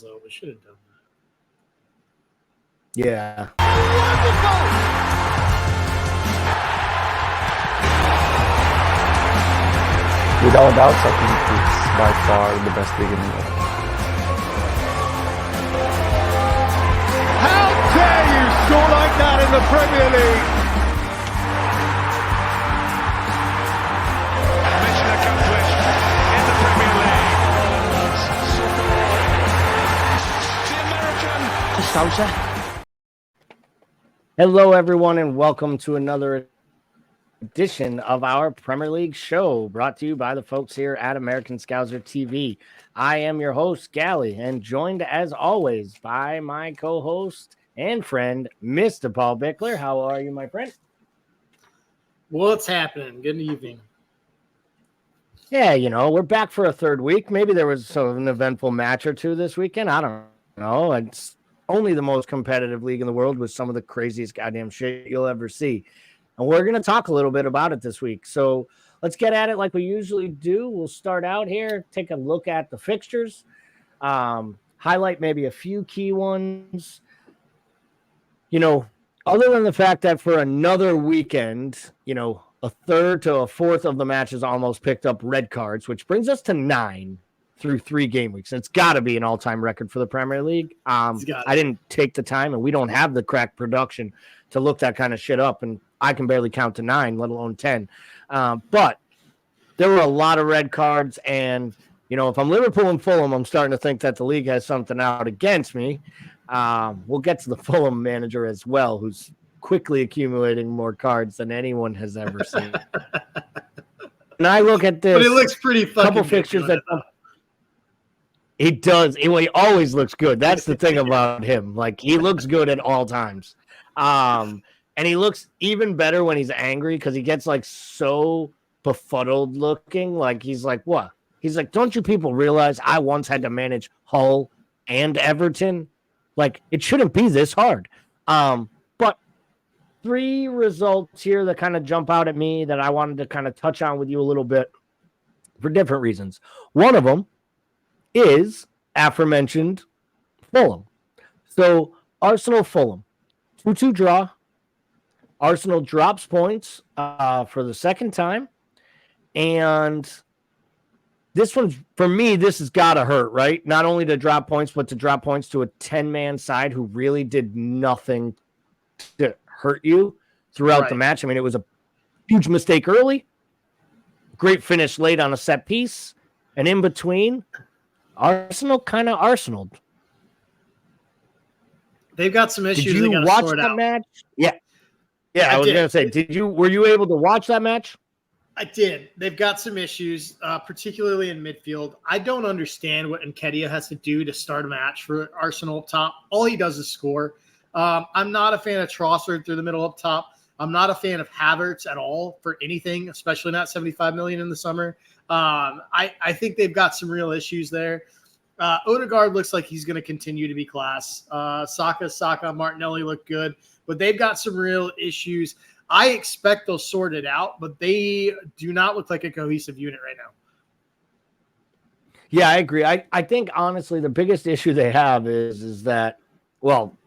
though. We should have done that. Yeah. Without doubt, I think it's by far the best league in the world. How dare you score like that in the Premier League? Mission accomplished in the Premier League. The American. Hello, everyone, and welcome to another edition of our Premier League show, brought to you by the folks here at American Scouser TV. I am your host, Gally, and joined as always by my co-host and friend, Mr. Paul Bickler. How are you, my friend? What's happening? Good evening. Yeah, we're back for a third week. Maybe there was an eventful match or two this weekend. I don't know. It's only the most competitive league in the world with some of the craziest goddamn shit you'll ever see. And we're going to talk a little bit about it this week. So let's get at it like we usually do. We'll start out here, take a look at the fixtures, highlight maybe a few key ones. Other than the fact that for another weekend, a third to a fourth of the matches almost picked up red cards, which brings us to 9 through 3 game weeks. And it's got to be an all-time record for the Premier League. I didn't take the time, and we don't have the crack production to look that kind of shit up, and I can barely count to 9, let alone 10. But there were a lot of red cards, and, if I'm Liverpool and Fulham, I'm starting to think that the league has something out against me. We'll get to the Fulham manager as well, who's quickly accumulating more cards than anyone has ever seen. And I look at this. But it looks pretty fucking couple fixtures that he does. He always looks good. That's the thing about him. Like, he looks good at all times. And he looks even better when he's angry because he gets so befuddled looking. Like, he's like, what? He's like, don't you people realize I once had to manage Hull and Everton? Like, it shouldn't be this hard. But 3 results here that kind of jump out at me that I wanted to kind of touch on with you a little bit for different reasons. One of them is aforementioned Fulham. So Arsenal-Fulham, 2-2 draw. Arsenal drops points for the second time. And this one's, for me, this has got to hurt, right? Not only to drop points, but to drop points to a 10-man side who really did nothing to hurt you throughout the match. I mean, it was a huge mistake early, great finish late on a set piece, and in between, Arsenal kind of Arsenaled. They've got some issues. Did you watch that match? Yeah. Yeah, I was going to say, were you able to watch that match? I did. They've got some issues, particularly in midfield. I don't understand what Nketiah has to do to start a match for Arsenal up top. All he does is score. I'm not a fan of Trossard through the middle up top. I'm not a fan of Havertz at all for anything, especially not $75 million in the summer. I think they've got some real issues there. Odegaard looks like he's going to continue to be class. Saka, Martinelli look good, but they've got some real issues. I expect they'll sort it out, but they do not look like a cohesive unit right now. Yeah, I agree. I think, honestly, the biggest issue they have is that, well,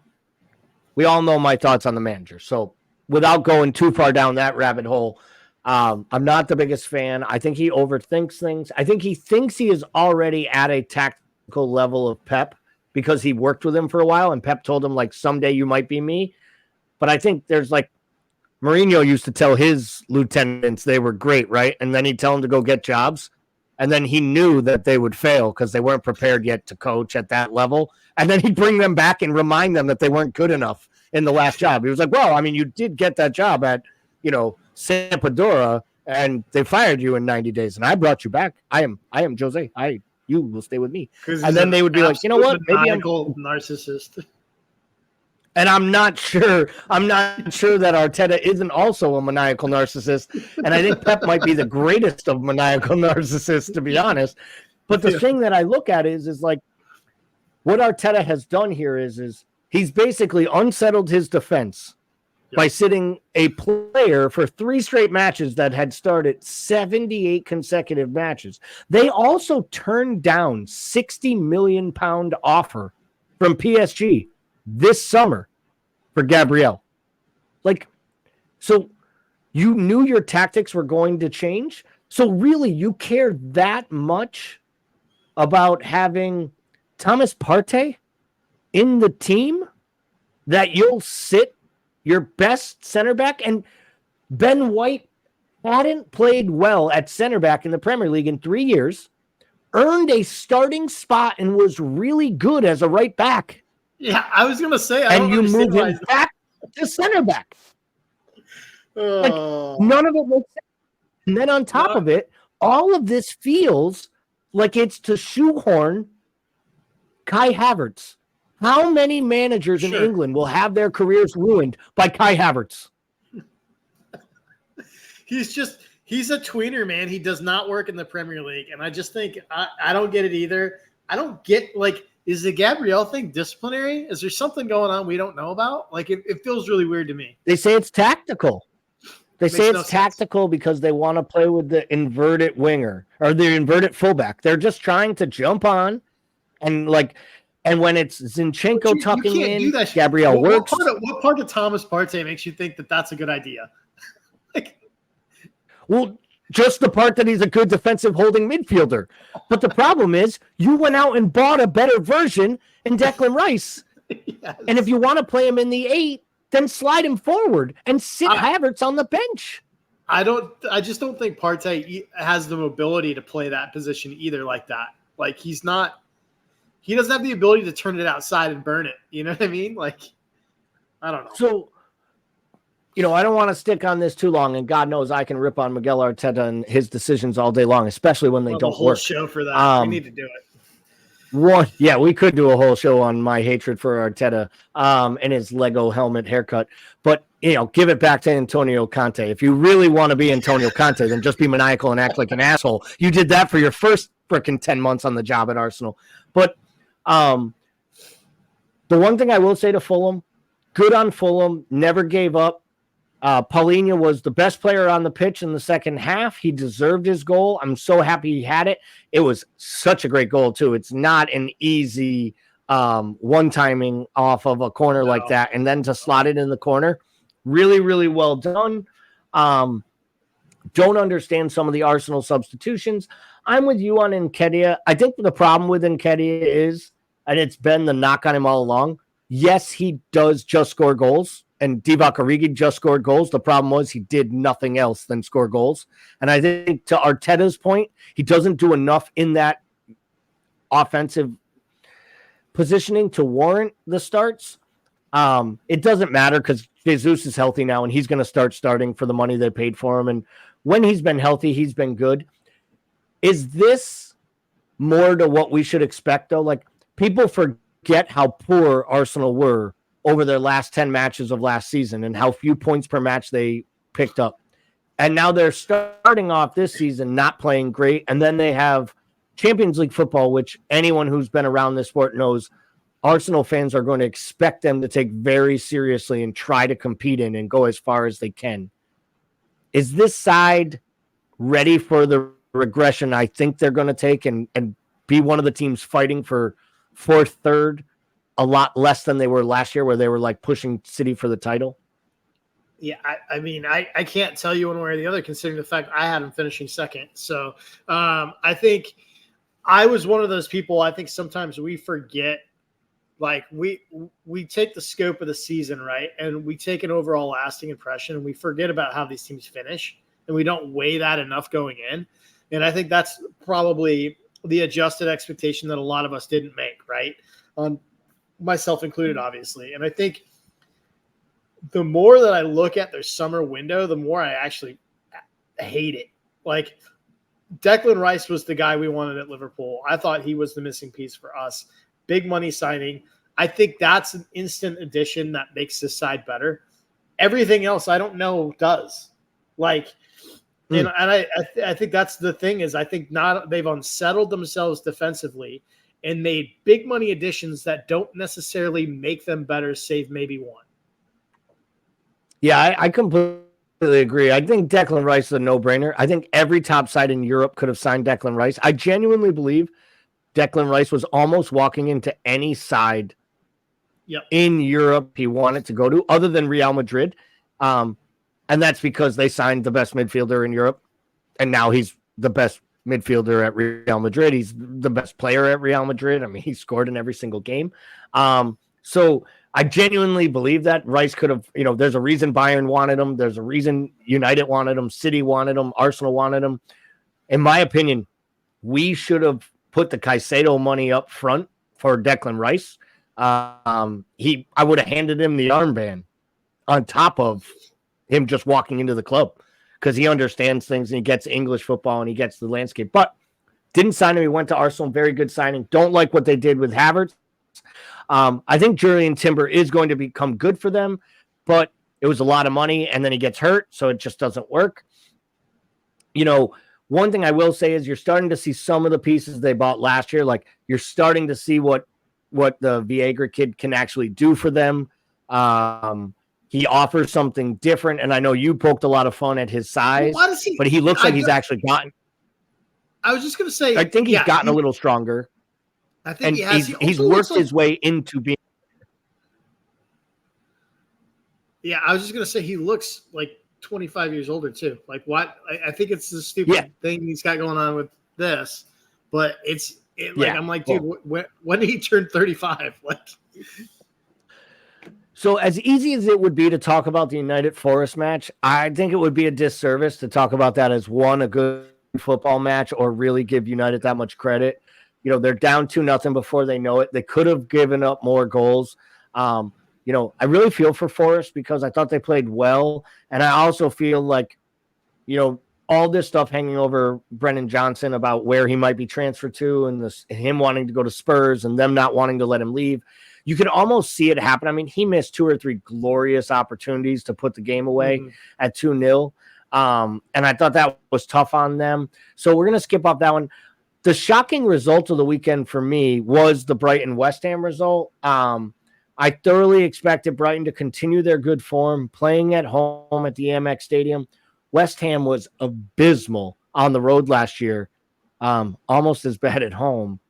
we all know my thoughts on the manager. So without going too far down that rabbit hole, I'm not the biggest fan. I think he overthinks things. I think he thinks he is already at a tactical level of Pep because he worked with him for a while, and Pep told him, someday you might be me. But I think there's, Mourinho used to tell his lieutenants they were great, right? And then he'd tell them to go get jobs. And then he knew that they would fail because they weren't prepared yet to coach at that level. And then he'd bring them back and remind them that they weren't good enough in the last job. He was like, well, I mean, you did get that job at, Sampdoria, and they fired you in 90 days. And I brought you back. I am Jose. You will stay with me. And then they would be like, you know what? Maybe I'm narcissist. And I'm not sure that Arteta isn't also a maniacal narcissist. And I think Pep might be the greatest of maniacal narcissists, to be honest. But the thing that I look at is what Arteta has done here is he's basically unsettled his defense by sitting a player for 3 straight matches that had started 78 consecutive matches. They also turned down £60 million offer from PSG this summer for Gabriel. Like, so you knew your tactics were going to change. So really, you care that much about having Thomas Partey in the team that you'll sit your best center back? And Ben White hadn't played well at center back in the Premier League in 3 years, earned a starting spot, and was really good as a right back. Yeah, I was going to say, and you move him back to center back. Like, none of it makes sense. And then on top of it, all of this feels like it's to shoehorn Kai Havertz. How many managers in England will have their careers ruined by Kai Havertz? He's a tweener, man. He does not work in the Premier League. And I just think, I don't get it either. I don't get, like, is the Gabriel thing disciplinary? Is there something going on we don't know about? Like, it feels really weird to me. They say it's tactical. They say it's tactical because they want to play with the inverted winger or the inverted fullback. They're just trying to jump on and when it's Zinchenko tucking in, Gabriel works. What part of Thomas Partey makes you think that that's a good idea? Well, just the part that he's a good defensive holding midfielder. But the problem is you went out and bought a better version in Declan Rice. Yes. And if you want to play him in the 8, then slide him forward and sit Havertz on the bench. I just don't think Partey has the mobility to play that position either like that. Like, he doesn't have the ability to turn it outside and burn it. You know what I mean? Like, I don't know. So, I don't want to stick on this too long, and God knows I can rip on Miguel Arteta and his decisions all day long, especially when they don't whole work. Show for that. We need to do it. We could do a whole show on my hatred for Arteta and his Lego helmet haircut. But, give it back to Antonio Conte. If you really want to be Antonio Conte, then just be maniacal and act like an asshole. You did that for your first freaking 10 months on the job at Arsenal. But the one thing I will say to Fulham, good on Fulham, never gave up. Paulinho was the best player on the pitch in the second half. He deserved his goal. I'm so happy he had it. It was such a great goal, too. It's not an easy one-timing off of a corner like that, and then to slot it in the corner. Really, really well done. Don't understand some of the Arsenal substitutions. I'm with you on Nketiah. I think the problem with Nketiah is, and it's been the knock on him all along, yes, he does just score goals, and Divock Origi just scored goals. The problem was he did nothing else than score goals. And I think to Arteta's point, he doesn't do enough in that offensive positioning to warrant the starts. It doesn't matter because Jesus is healthy now, and he's going to start starting for the money they paid for him. And when he's been healthy, he's been good. Is this more to what we should expect, though? Like, people forget how poor Arsenal were over their last 10 matches of last season and how few points per match they picked up. And now they're starting off this season not playing great. And then they have Champions League football, which anyone who's been around this sport knows Arsenal fans are going to expect them to take very seriously and try to compete in and go as far as they can. Is this side ready for the regression I think they're going to take and be one of the teams fighting for fourth, third, a lot less than they were last year where they were like pushing City for the title? Yeah, I mean, I can't tell you one way or the other considering the fact I had them finishing second. So I think I was one of those people. I think sometimes we forget, like we take the scope of the season, right? And we take an overall lasting impression and we forget about how these teams finish and we don't weigh that enough going in. And I think that's probably the adjusted expectation that a lot of us didn't make, right? Myself included, obviously. And I think the more that I look at their summer window, the more I actually hate it. Like, Declan Rice was the guy we wanted at Liverpool. I thought he was the missing piece for us. Big money signing. I think that's an instant addition that makes this side better. Everything else I don't know does. Like, and I think that's the thing is I think they've unsettled themselves defensively and made big money additions that don't necessarily make them better, save maybe one. Yeah, I completely agree. I think Declan Rice is a no-brainer. I think every top side in Europe could have signed Declan Rice. I genuinely believe Declan Rice was almost walking into any side Yep. in Europe he wanted to go to, other than Real Madrid. And that's because they signed the best midfielder in Europe, and now he's the best midfielder at Real Madrid. He's the best player at Real Madrid. I mean, he scored in every single game. So I genuinely believe that Rice could have, there's a reason Bayern wanted him. There's a reason United wanted him. City wanted him. Arsenal wanted him. In my opinion, we should have put the Caicedo money up front for Declan Rice. I would have handed him the armband on top of him just walking into the club, because he understands things and he gets English football and he gets the landscape. But didn't sign him. He went to Arsenal. Very good signing. Don't like what they did with Havertz. I think Julian Timber is going to become good for them, but it was a lot of money and then he gets hurt, so it just doesn't work. One thing I will say is you're starting to see some of the pieces they bought last year. Like, you're starting to see what the Viagra kid can actually do for them. He offers something different, and I know you poked a lot of fun at his size, but he looks like he's actually gotten. I was just going to say, I think he's gotten a little stronger. I think he's worked his way into being. Yeah, I was just going to say he looks like 25 years older too. Like, what? I think it's the stupid thing he's got going on with this, but I'm like, dude, when did he turn 35? Like. So as easy as it would be to talk about the United Forest match, I think it would be a disservice to talk about that as a good football match or really give United that much credit. They're down 2-0 before they know it. They could have given up more goals. I really feel for Forest because I thought they played well. And I also feel like, all this stuff hanging over Brennan Johnson about where he might be transferred to and him wanting to go to Spurs and them not wanting to let him leave. You can almost see it happen. I mean, he missed 2 or 3 glorious opportunities to put the game away at 2-0. And I thought that was tough on them. So we're going to skip off that one. The shocking result of the weekend for me was the Brighton-West Ham result. I thoroughly expected Brighton to continue their good form, playing at home at the Amex Stadium. West Ham was abysmal on the road last year, almost as bad at home.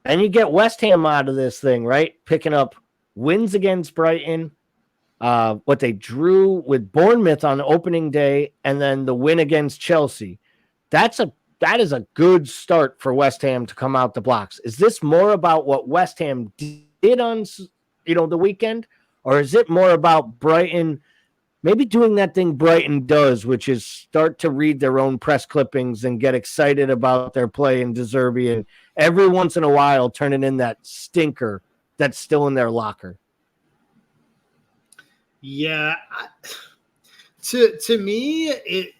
And you get West Ham out of this thing, right? Picking up wins against Brighton, what they drew with Bournemouth on opening day, and then the win against Chelsea. That is a good start for West Ham to come out the blocks. Is this more about what West Ham did on the weekend, or is it more about Brighton maybe doing that thing Brighton does, which is start to read their own press clippings and get excited about their play in De Zerbi, and every once in a while turning in that stinker that's still in their locker? Yeah. To me,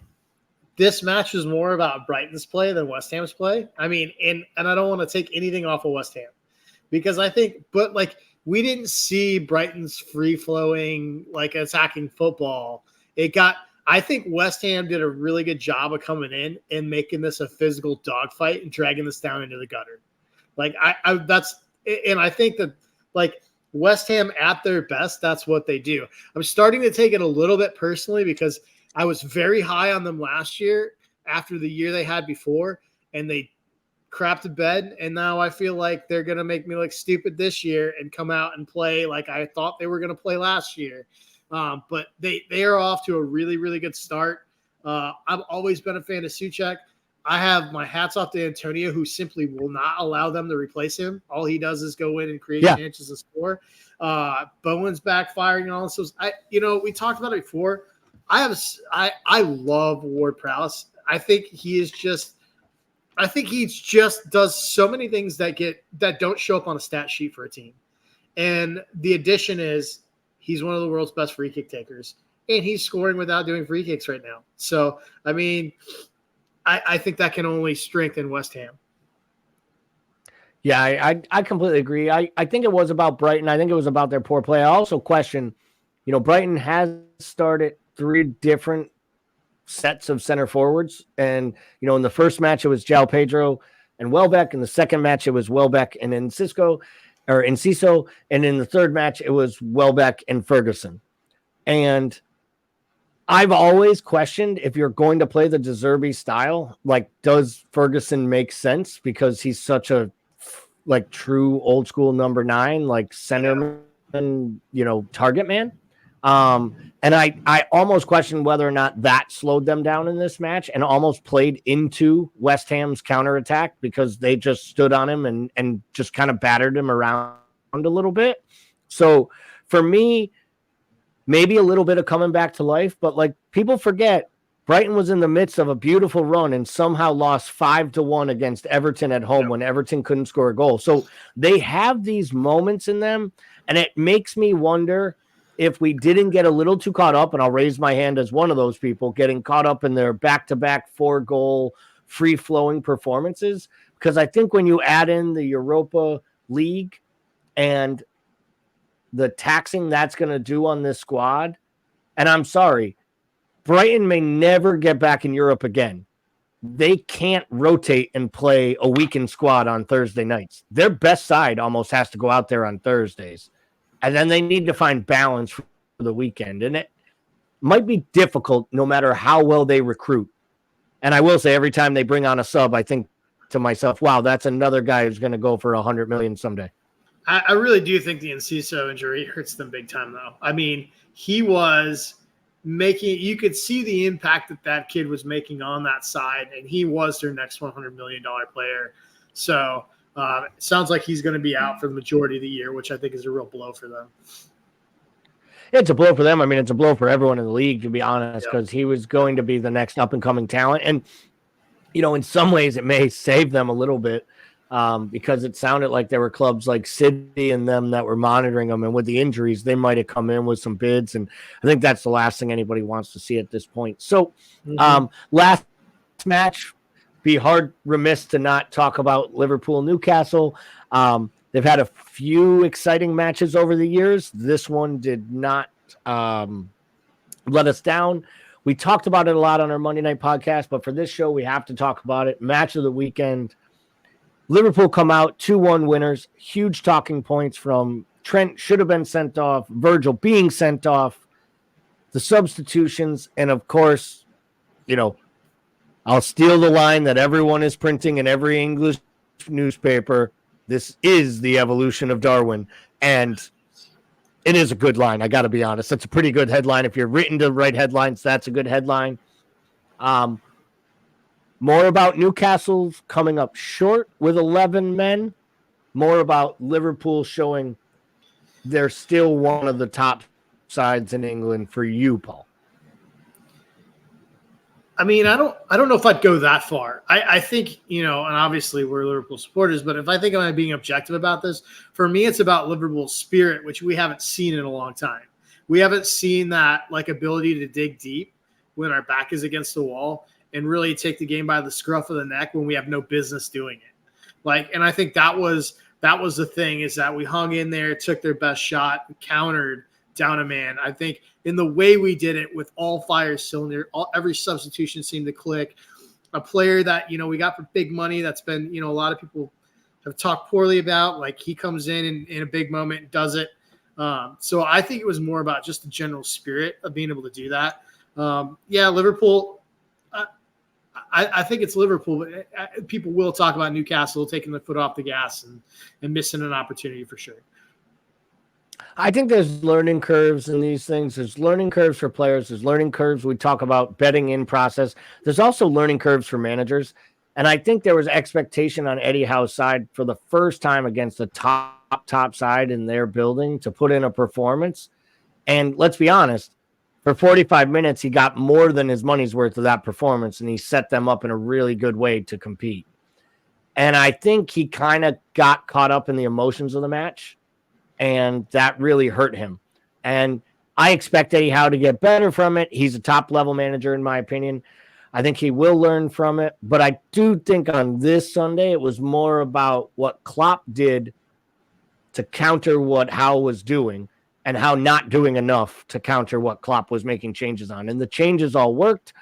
this match was more about Brighton's play than West Ham's play. I mean, and I don't want to take anything off of West Ham because I think, but like, we didn't see Brighton's free-flowing, like, attacking football. I think West Ham did a really good job of coming in and making this a physical dogfight and dragging this down into the gutter. Like, I think that, like, West Ham at their best, that's what they do. I'm starting to take it a little bit personally because I was very high on them last year after the year they had before, and they crap to bed, and now I feel like they're going to make me look stupid this year and come out and play like I thought they were going to play last year. But they are off to a really, really good start. I've always been a fan of Souček. I have my hats off to Antonio, who simply will not allow them to replace him. All he does is go in and create chances to score. Bowen's backfiring and all this. We talked about it before. I love Ward-Prowse. I think he just does so many things that don't show up on a stat sheet for a team. And the addition is he's one of the world's best free kick takers, and he's scoring without doing free kicks right now. So, I mean, I think that can only strengthen West Ham. Yeah, I completely agree. I think it was about Brighton. I think it was about their poor play. I also question, Brighton has started 3 different sets of center forwards. And, in the first match, it was João Pedro and Welbeck. In the second match, it was Welbeck and Enciso. And in the third match, it was Welbeck and Ferguson. And I've always questioned if you're going to play the De Zerbi style, like, does Ferguson make sense? Because he's such a like true old school number 9, like centerman, target man. And I almost questioned whether or not that slowed them down in this match and almost played into West Ham's counterattack because they just stood on him and just kind of battered him around a little bit. So for me, maybe a little bit of coming back to life, but like people forget, Brighton was in the midst of a beautiful run and somehow lost 5-1 against Everton at home when Everton couldn't score a goal. So they have these moments in them, and it makes me wonder if we didn't get a little too caught up, and I'll raise my hand as one of those people, getting caught up in their back-to-back 4-goal, free-flowing performances. Because I think when you add in the Europa League and the taxing that's going to do on this squad, and I'm sorry, Brighton may never get back in Europe again. They can't rotate and play a weekend squad on Thursday nights. Their best side almost has to go out there on Thursdays. And then they need to find balance for the weekend. And it might be difficult no matter how well they recruit. And I will say every time they bring on a sub, I think to myself, wow, that's another guy who's going to go for 100 million someday. I really do think the Enciso injury hurts them big time, though. I mean, he was you could see the impact that kid was making on that side, and he was their next $100 million player. So it sounds like he's going to be out for the majority of the year, which I think is a real blow for them. It's a blow for them. I mean, it's a blow for everyone in the league, to be honest, because he was going to be the next up-and-coming talent. And, in some ways it may save them a little bit because it sounded like there were clubs like City and them that were monitoring them. And with the injuries, they might have come in with some bids. And I think that's the last thing anybody wants to see at this point. So last match, be remiss to not talk about Liverpool-Newcastle. They've had a few exciting matches over the years. This one did not let us down. We talked about it a lot on our Monday night podcast, but for this show, we have to talk about it. Match of the weekend. Liverpool come out 2-1 winners. Huge talking points from Trent should have been sent off, Virgil being sent off, the substitutions, and of course, I'll steal the line that everyone is printing in every English newspaper. This is the evolution of Darwin. And it is a good line. I got to be honest. That's a pretty good headline. If you're written to write headlines, that's a good headline. More about Newcastle's coming up short with 11 men. More about Liverpool showing they're still one of the top sides in England for you, Paul. I mean, I don't know if I'd go that far. I think, and obviously we're Liverpool supporters, but if I think I'm being objective about this, for me, it's about Liverpool's spirit, which we haven't seen in a long time. We haven't seen that ability to dig deep when our back is against the wall and really take the game by the scruff of the neck when we have no business doing it. And I think that was the thing, is that we hung in there, took their best shot, countered down a man. I think in the way we did it with all fire cylinder, every substitution seemed to click. A player that, we got for big money that's been, a lot of people have talked poorly about, he comes in a big moment and does it. So I think it was more about just the general spirit of being able to do that. Liverpool, I think it's Liverpool, but people will talk about Newcastle taking the foot off the gas and missing an opportunity for sure. I think there's learning curves in these things. There's learning curves for players. There's learning curves. We talk about betting in process. There's also learning curves for managers. And I think there was expectation on Eddie Howe's side for the first time against the top side in their building to put in a performance. And let's be honest, for 45 minutes, he got more than his money's worth of that performance, and he set them up in a really good way to compete. And I think he kind of got caught up in the emotions of the match, and that really hurt him. And I expect Eddie Howe to get better from it. He's a top-level manager, in my opinion. I think he will learn from it. But I do think on this Sunday, it was more about what Klopp did to counter what Howe was doing, and how not doing enough to counter what Klopp was making changes on. And the changes all worked.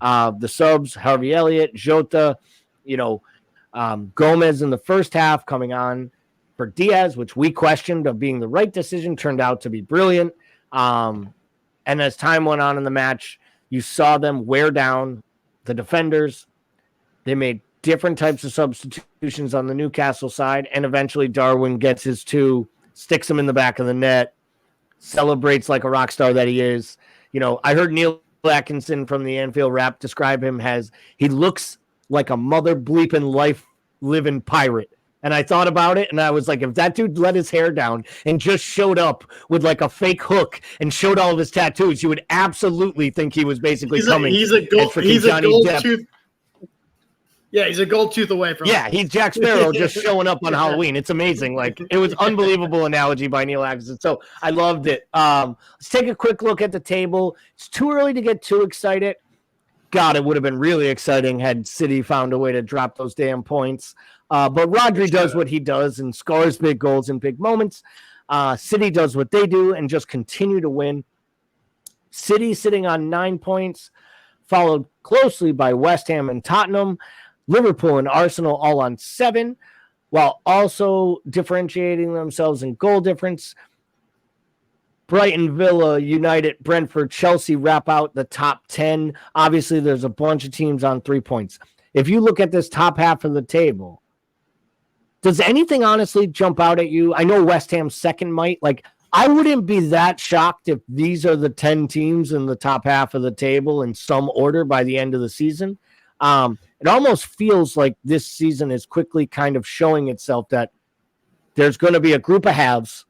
The subs, Harvey Elliott, Jota, Gomez in the first half coming on for Diaz, which we questioned of being the right decision, turned out to be brilliant. And And as time went on in the match, you saw them wear down the defenders. They made different types of substitutions on the Newcastle side, and eventually Darwin gets his 2, sticks him in the back of the net, celebrates like a rock star that he is. I heard Neil Atkinson from the Anfield Rap describe him as he looks like a mother bleeping life living pirate. And I thought about it, and I was like, if that dude let his hair down and just showed up with like a fake hook and showed all of his tattoos, you would absolutely think he was basically coming. He's a gold tooth. Yeah, he's a gold tooth away from. Yeah, he's Jack Sparrow just showing up on Halloween. It's amazing. Like, it was unbelievable analogy by Neil Atkinson. So I loved it. Let's take a quick look at the table. It's too early to get too excited. God, it would have been really exciting had City found a way to drop those damn points. But Rodri does what he does and scores big goals in big moments. City does what they do and just continue to win. City sitting on 9 points, followed closely by West Ham and Tottenham. Liverpool and Arsenal all on 7, while also differentiating themselves in goal difference. Brighton, Villa, United, Brentford, Chelsea wrap out the top 10. Obviously, there's a bunch of teams on 3 points. If you look at this top half of the table, does anything honestly jump out at you? I know West Ham's second might. Like, I wouldn't be that shocked if these are the 10 teams in the top half of the table in some order by the end of the season. It almost feels like this season is quickly kind of showing itself that there's going to be a group of haves,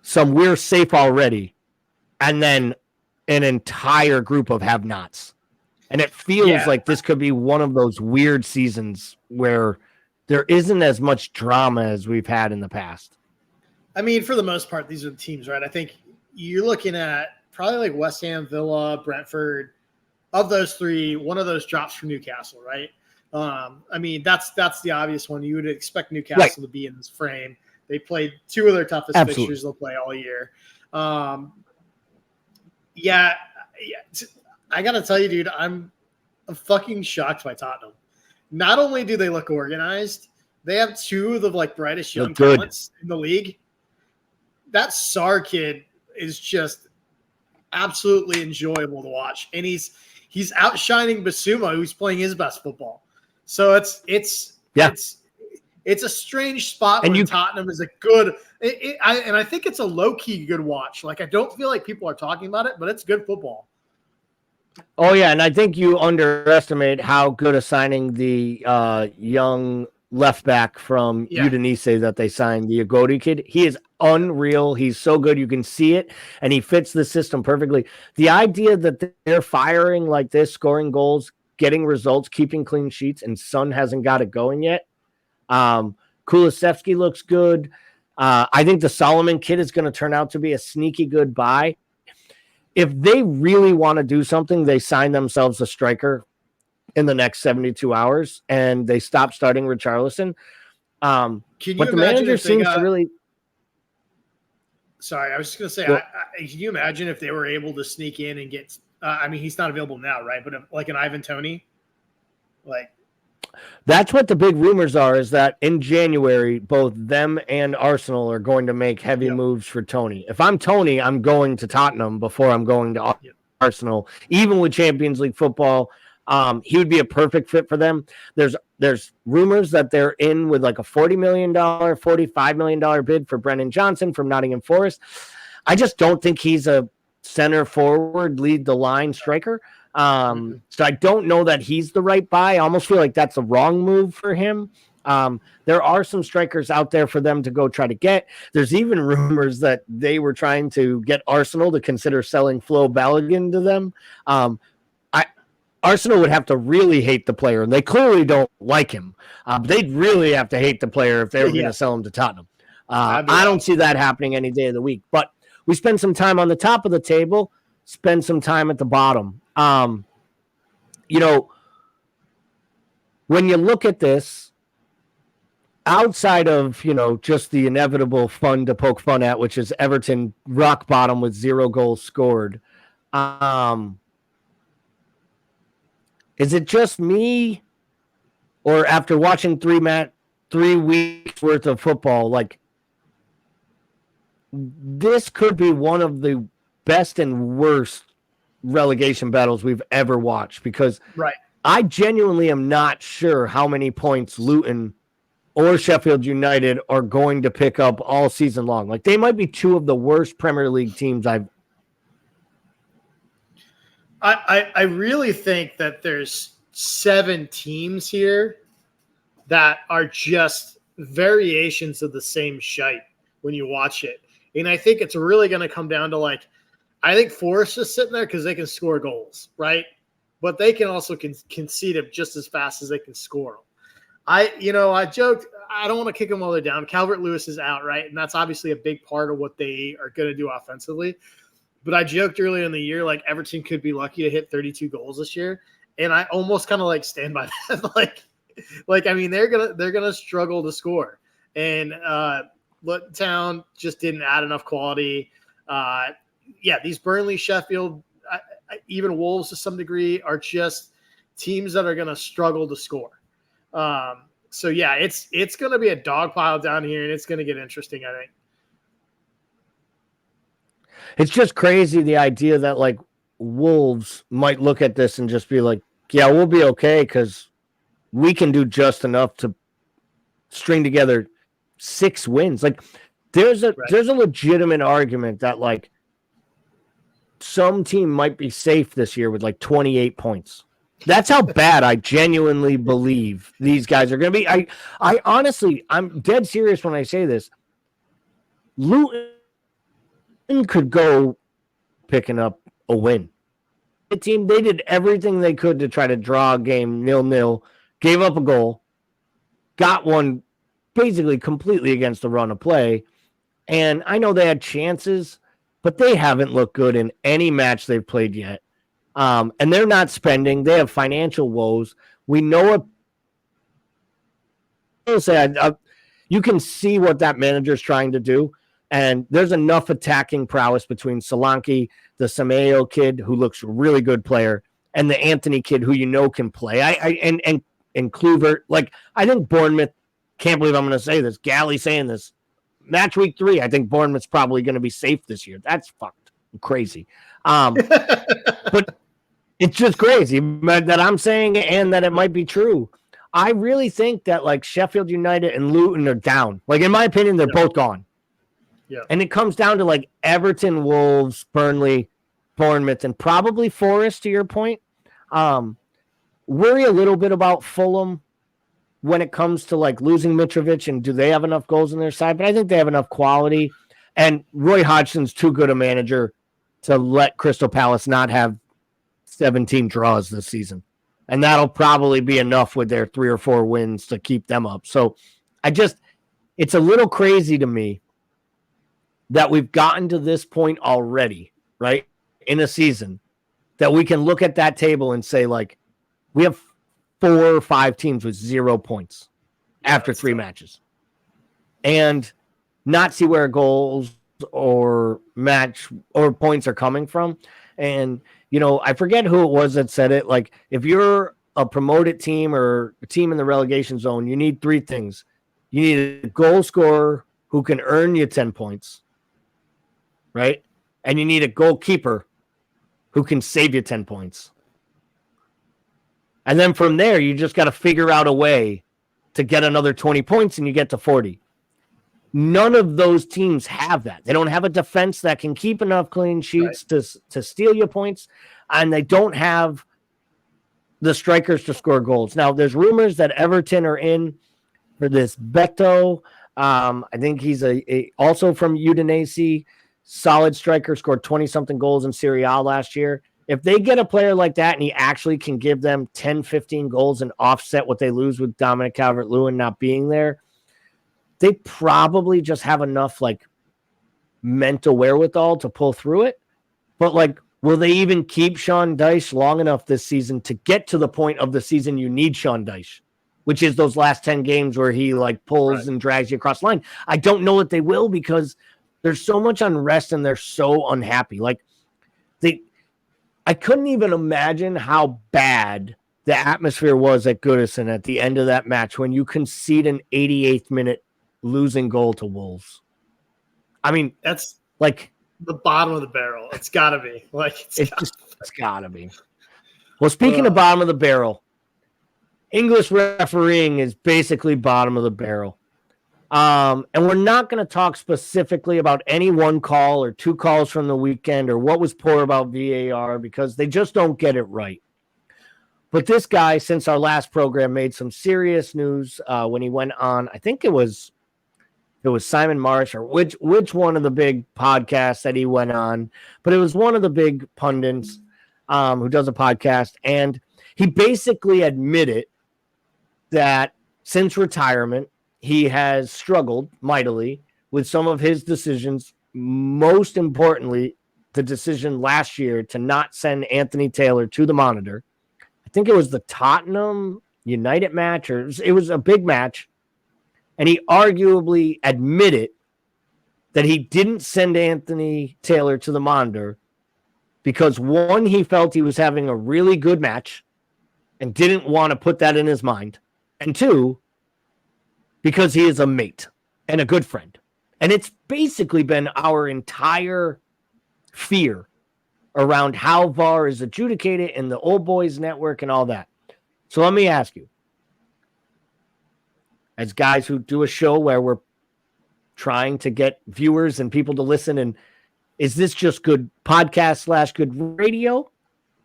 some we're safe already, and then an entire group of have-nots. And it feels like this could be one of those weird seasons where there isn't as much drama as we've had in the past. I mean, for the most part, these are the teams, right? I think you're looking at probably like West Ham, Villa, Brentford. Of those 3, one of those drops for Newcastle, right? I mean, that's the obvious one. You would expect Newcastle to be in this frame. They played 2 of their toughest fixtures they'll play all year. I got to tell you, dude, I'm fucking shocked by Tottenham. Not only do they look organized, they have 2 of the like brightest young talents in the league. That Sarr kid is just absolutely enjoyable to watch, and he's outshining Basuma, who's playing his best football. So it's a strange spot when Tottenham is a good. I think it's a low key good watch. Like, I don't feel like people are talking about it, but it's good football. Oh yeah, and I think you underestimate how good a signing the young left back from Udinese that they signed, the Agodi kid. He is unreal. He's so good. You can see it, and he fits the system perfectly. The idea that they're firing like this, scoring goals, getting results, keeping clean sheets, and Son hasn't got it going yet. Kulusevski looks good. I think the Solomon kid is going to turn out to be a sneaky good buy. If they really want to do something, they sign themselves a striker in the next 72 hours, and they stop starting Richarlison. But the manager seems to really... Sorry, I was just going to say, can you imagine if they were able to sneak in and get I mean, he's not available now, right? But like an Ivan Toney, like... That's what the big rumors are, is that in January, both them and Arsenal are going to make heavy moves for Toney. If I'm Toney, I'm going to Tottenham before I'm going to Arsenal. Even with Champions League football, he would be a perfect fit for them. There's rumors that they're in with like a $40 million, $45 million bid for Brennan Johnson from Nottingham Forest. I just don't think he's a center forward, lead the line striker. So I don't know that he's the right buy. I almost feel like that's a wrong move for him. There are some strikers out there for them to go try to get. There's even rumors that they were trying to get Arsenal to consider selling Flo Balogun to them. Arsenal would have to really hate the player, and they clearly don't like him. They'd really have to hate the player if they were going to sell him to Tottenham. I don't see that happening any day of the week. But we spend some time on the top of the table, spend some time at the bottom. When you look at this, outside of, just the inevitable fun to poke fun at, which is Everton rock bottom with 0 goals scored, is it just me, or after watching 3 weeks worth of football, like, this could be one of the best and worst relegation battles we've ever watched, because Right. I genuinely am not sure how many points Luton or Sheffield United are going to pick up all season long. Like, they might be two of the worst Premier League teams I really think that there's 7 teams here that are just variations of the same shite when you watch it. And I think it's really going to come down to, like, I think Forest is sitting there because they can score goals, right? But they can also concede them just as fast as they can score them. I joked, I don't want to kick them all the way down. Calvert-Lewis is out, right? And that's obviously a big part of what they are going to do offensively. But I joked earlier in the year, like, Everton could be lucky to hit 32 goals this year. And I almost kind of like stand by that. like, I mean, they're gonna struggle to score. And Luton Town just didn't add enough quality. These Burnley, Sheffield, even Wolves to some degree are just teams that are going to struggle to score. It's going to be a dog pile down here, and it's going to get interesting, I think. It's just crazy, the idea that, like, Wolves might look at this and just be like, yeah, we'll be okay because we can do just enough to string together 6 wins. Like, there's a legitimate argument that, like, some team might be safe this year with like 28 points. That's how bad I genuinely believe these guys are going to be. I honestly, I'm dead serious when I say this. Luton could go picking up a win. The team, they did everything they could to try to draw a game 0-0, gave up a goal, got one basically completely against the run of play. And I know they had chances, but they haven't looked good in any match they've played yet. And they're not spending. They have financial woes. We know what. I'll say, you can see what that manager's trying to do. And there's enough attacking prowess between Solanke, the Sameo kid, who looks a really good player, and the Anthony kid, who you know can play. And Kluivert. Like, I think Bournemouth, can't believe I'm going to say this, Galley saying this, match week 3, I think Bournemouth's probably going to be safe this year. That's fucked crazy. But it's just crazy that I'm saying it and that it might be true. I really think that, like, Sheffield United and Luton are down. Like, in my opinion, they're both gone. Yeah. And it comes down to, like, Everton, Wolves, Burnley, Bournemouth, and probably Forest, to your point. Worry a little bit about Fulham when it comes to, like, losing Mitrovic, and do they have enough goals on their side? But I think they have enough quality. And Roy Hodgson's too good a manager to let Crystal Palace not have 17 draws this season. And that'll probably be enough with their 3 or 4 wins to keep them up. So it's a little crazy to me that we've gotten to this point already, right, in a season, that we can look at that table and say, like, we have 4 or 5 teams with 0 points after 3 matches, and not see where goals or match or points are coming from. And, you know, I forget who it was that said it. Like, if you're a promoted team or a team in the relegation zone, you need 3 things. You need a goal scorer who can earn you 10 points, right? And you need a goalkeeper who can save you 10 points. And then from there, you just got to figure out a way to get another 20 points, and you get to 40. None of those teams have that. They don't have a defense that can keep enough clean sheets to steal your points, and they don't have the strikers to score goals. Now, there's rumors that Everton are in for this Beto. I think he's also from Udinese, solid striker, scored 20-something goals in Serie A last year. If they get a player like that and he actually can give them 10, 15 goals and offset what they lose with Dominic Calvert-Lewin not being there, they probably just have enough, like, mental wherewithal to pull through it. But, like, will they even keep Sean Dyche long enough this season to get to the point of the season you need Sean Dyche, which is those last 10 games where he, like, pulls and drags you across the line? I don't know that they will, because there's so much unrest and they're so unhappy. Like, I couldn't even imagine how bad the atmosphere was at Goodison at the end of that match when you concede an 88th minute losing goal to Wolves. I mean, that's like, the bottom of the barrel. It's got to be. Like It's got to be. Well, speaking of bottom of the barrel, English refereeing is basically bottom of the barrel. And we're not going to talk specifically about any one call or two calls from the weekend or what was poor about VAR because they just don't get it right. But this guy, since our last program, made some serious news when he went on, I think it was Simon Marsh or which one of the big podcasts that he went on, but it was one of the big pundits who does a podcast, and he basically admitted that since retirement, he has struggled mightily with some of his decisions, most importantly, the decision last year to not send Anthony Taylor to the monitor. I think it was the Tottenham United match, or it was a big match, and he arguably admitted that he didn't send Anthony Taylor to the monitor because, one, he felt he was having a really good match and didn't want to put that in his mind, and two, because he is a mate and a good friend. And it's basically been our entire fear around how VAR is adjudicated in the old boys network and all that. So let me ask you, as guys who do a show where we're trying to get viewers and people to listen, and is this just good podcast / good radio?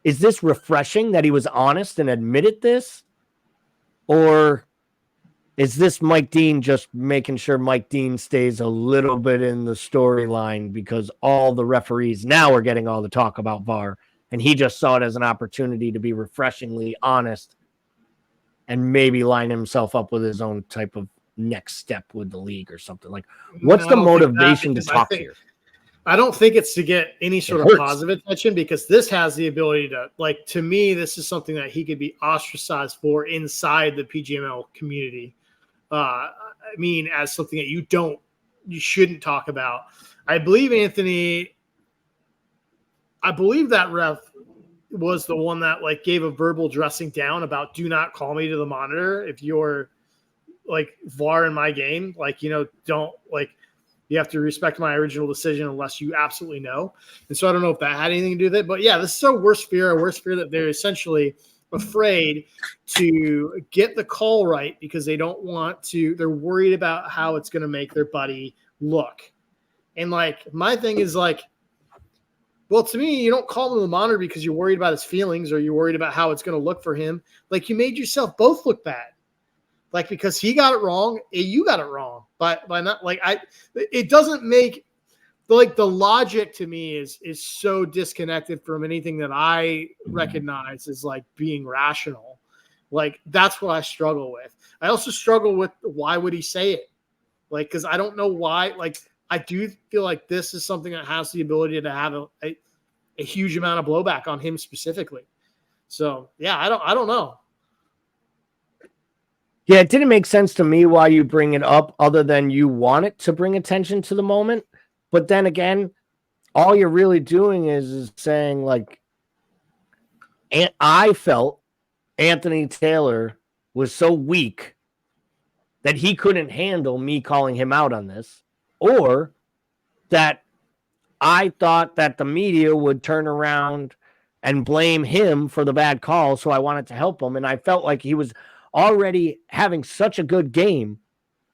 Is this refreshing that he was honest and admitted this? Or is this Mike Dean just making sure Mike Dean stays a little bit in the storyline because all the referees now are getting all the talk about VAR, and he just saw it as an opportunity to be refreshingly honest and maybe line himself up with his own type of next step with the league or something? Like, what's the motivation to talk here? I don't think it's to get any sort of positive attention, because this has the ability to, like, to me, this is something that he could be ostracized for inside the PGML community. I mean, as something that you shouldn't talk about. I believe that ref was the one that, like, gave a verbal dressing down about, do not call me to the monitor if you're, like, VAR in my game. Like, don't, like, you have to respect my original decision unless you absolutely know. And so I don't know if that had anything to do with it, but yeah, this is our worst fear that they're essentially afraid to get the call right because they're worried about how it's going to make their buddy look. And, like, my thing is, like, well, to me, you don't call him to the monitor because you're worried about his feelings or you're worried about how it's going to look for him. Like, you made yourself both look bad. Like, because he got it wrong, you got it wrong. By not, like, it doesn't make, like, the logic to me is so disconnected from anything that I recognize as, like, being rational. Like, that's what I struggle with. I also struggle with, why would he say it? Like, because I don't know why. Like, I do feel like this is something that has the ability to have a huge amount of blowback on him specifically. So yeah, I don't know. Yeah, it didn't make sense to me why you bring it up, other than you want it to bring attention to the moment. But then again, all you're really doing is saying, like, and I felt Anthony Taylor was so weak that he couldn't handle me calling him out on this, or that I thought that the media would turn around and blame him for the bad call, so I wanted to help him. And I felt like he was already having such a good game.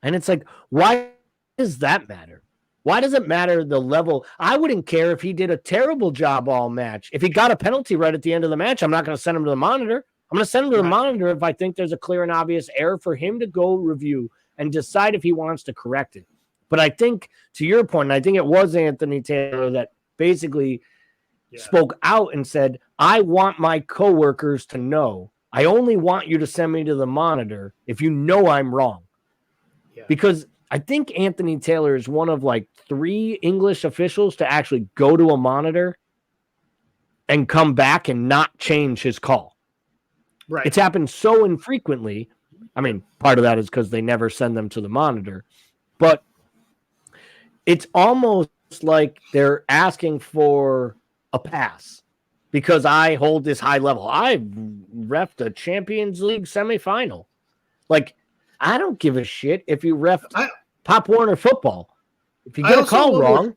And it's like, why does that matter? Why does it matter the level? I wouldn't care if he did a terrible job all match. If he got a penalty right at the end of the match, I'm not going to send him to the monitor. I'm going to send him to the monitor if I think there's a clear and obvious error for him to go review and decide if he wants to correct it. But I think, to your point, and I think it was Anthony Taylor that basically spoke out and said, I want my coworkers to know. I only want you to send me to the monitor if you know I'm wrong. Yeah. Because I think Anthony Taylor is one of, like, 3 English officials to actually go to a monitor and come back and not change his call. Right. It's happened so infrequently. I mean, part of that is because they never send them to the monitor. But it's almost like they're asking for a pass because I hold this high level. I reffed a Champions League semifinal. Like, I don't give a shit if you ref Pop Warner football. If you get a call wrong,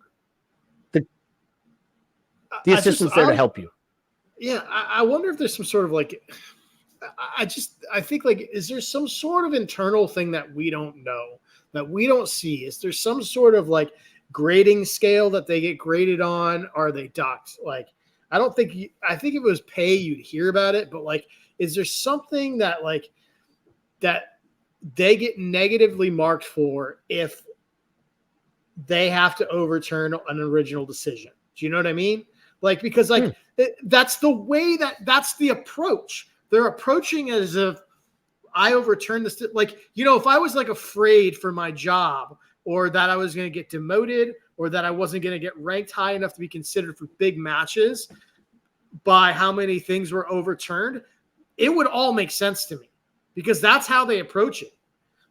The assistant's there to help you. Yeah, I wonder if there's some sort of like, I think like, is there some sort of internal thing that we don't know, that we don't see? Is there some sort of like grading scale that they get graded on? Are they docked? Like, I think if it was pay, you'd hear about it, but like, is there something that like, that they get negatively marked for if they have to overturn an original decision? Do you know what I mean? Like, because like that's the way that's the approach. They're approaching as if I overturned this. Like, you know, if I was like afraid for my job, or that I was going to get demoted, or that I wasn't going to get ranked high enough to be considered for big matches by how many things were overturned, it would all make sense to me, because that's how they approach it.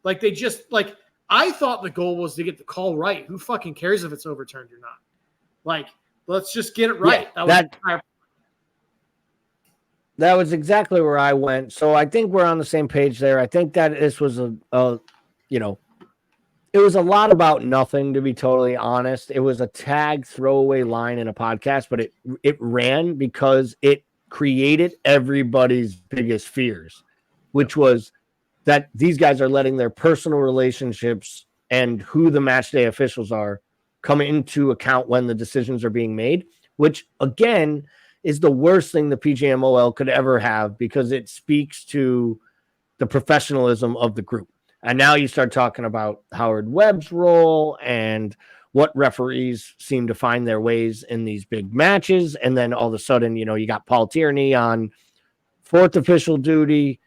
Like, they just like, I thought the goal was to get the call right. Who fucking cares if it's overturned or not? Like, let's just get it right. Yeah, that was exactly where I went. So I think we're on the same page there. I think that this was you know, it was a lot about nothing, to be totally honest. It was a tag throwaway line in a podcast, but it ran because it created everybody's biggest fears, which was that these guys are letting their personal relationships and who the match day officials are come into account when the decisions are being made, which again is the worst thing the PGMOL could ever have, because it speaks to the professionalism of the group. And now you start talking about Howard Webb's role and what referees seem to find their ways in these big matches. And then all of a sudden, you know, you got Paul Tierney on fourth official duty,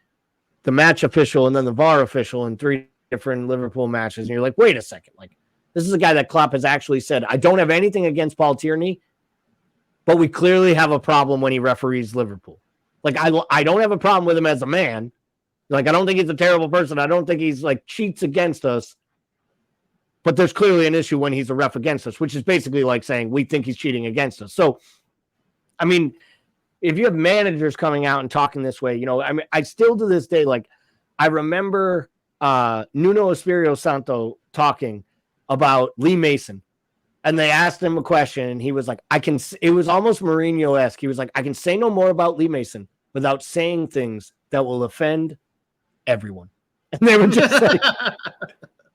the match official, and then the VAR official in 3 different Liverpool matches. And you're like, wait a second. Like, this is a guy that Klopp has actually said, I don't have anything against Paul Tierney, but we clearly have a problem when he referees Liverpool. Like, I don't have a problem with him as a man. Like, I don't think he's a terrible person. I don't think he's like cheats against us. But there's clearly an issue when he's a ref against us, which is basically like saying we think he's cheating against us. So, I mean, if you have managers coming out and talking this way, you know, I mean, I still to this day, like, I remember Nuno Espirito Santo talking about Lee Mason. And they asked him a question, and he was like, it was almost Mourinho-esque. He was like, I can say no more about Lee Mason without saying things that will offend everyone. And they were just like,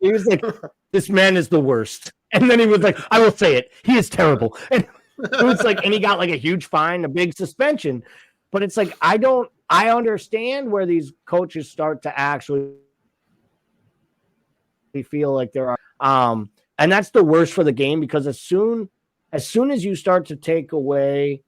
he was like, this man is the worst. And then he was like, I will say it. He is terrible. And it was like, and he got like a huge fine, a big suspension. But it's like, I understand where these coaches start to actually feel like there are, and that's the worst for the game, because as soon as you start to take away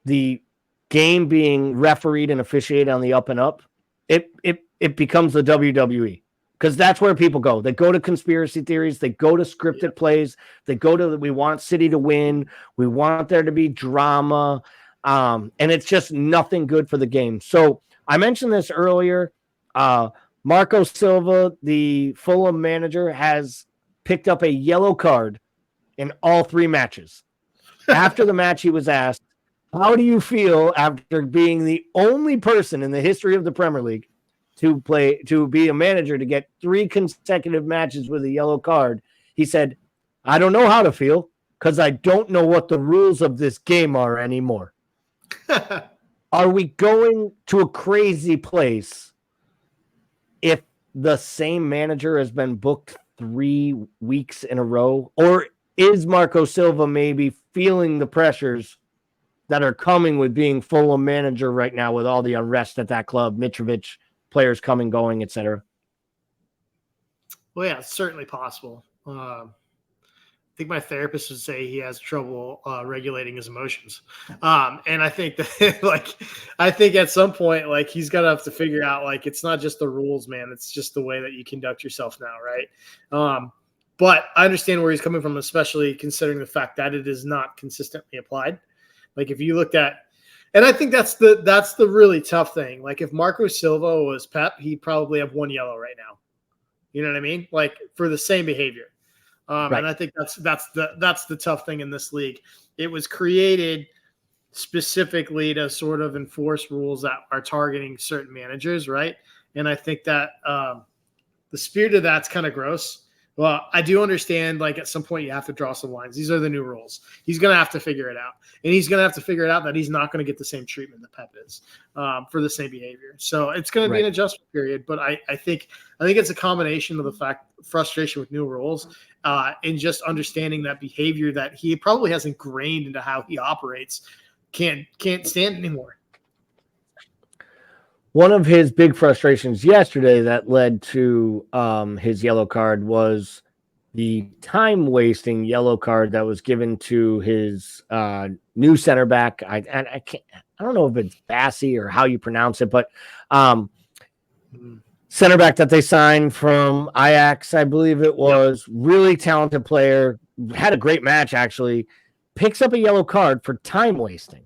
the game being refereed and officiated on the up and up, it becomes the WWE, because that's where people go. They go to conspiracy theories. They go to scripted plays. They go to, we want City to win. We want there to be drama. And it's just nothing good for the game. So I mentioned this earlier. Marco Silva, the Fulham manager, has picked up a yellow card in all 3 matches. After the match, he was asked, how do you feel after being the only person in the history of the Premier League to be a manager to get 3 consecutive matches with a yellow card? He said, I don't know how to feel, because I don't know what the rules of this game are anymore. Are we going to a crazy place if the same manager has been booked 3 weeks in a row? Or is Marco Silva maybe feeling the pressures that are coming with being Fulham manager right now, with all the unrest at that club, Mitrovic, players coming, going, etc.? Well, yeah, it's certainly possible. I think my therapist would say he has trouble regulating his emotions. And I think that, like, I think at some point, like, he's going to have to figure out, like, it's not just the rules, man. It's just the way that you conduct yourself now, right? But I understand where he's coming from, especially considering the fact that it is not consistently applied. Like, if you looked at, and I think that's the really tough thing. Like, if Marco Silva was Pep, he'd probably have 1 yellow right now. You know what I mean? Like, for the same behavior. Right. And I think that's the tough thing in this league. It was created specifically to sort of enforce rules that are targeting certain managers, right? And I think that the spirit of that's kind of gross. Well, I do understand, like, at some point you have to draw some lines. These are the new rules. He's going to have to figure it out. And he's going to have to figure it out that he's not going to get the same treatment that Pep is for the same behavior. So it's going to be an adjustment period. But I think it's a combination of the frustration with new rules and just understanding that behavior that he probably has ingrained into how he operates can't stand anymore. One of his big frustrations yesterday that led to his yellow card was the time-wasting yellow card that was given to his new center back. I don't know if it's Bassi or how you pronounce it, but center back that they signed from Ajax, I believe it was. Yep. Really talented player, had a great match actually. Picks up a yellow card for time wasting.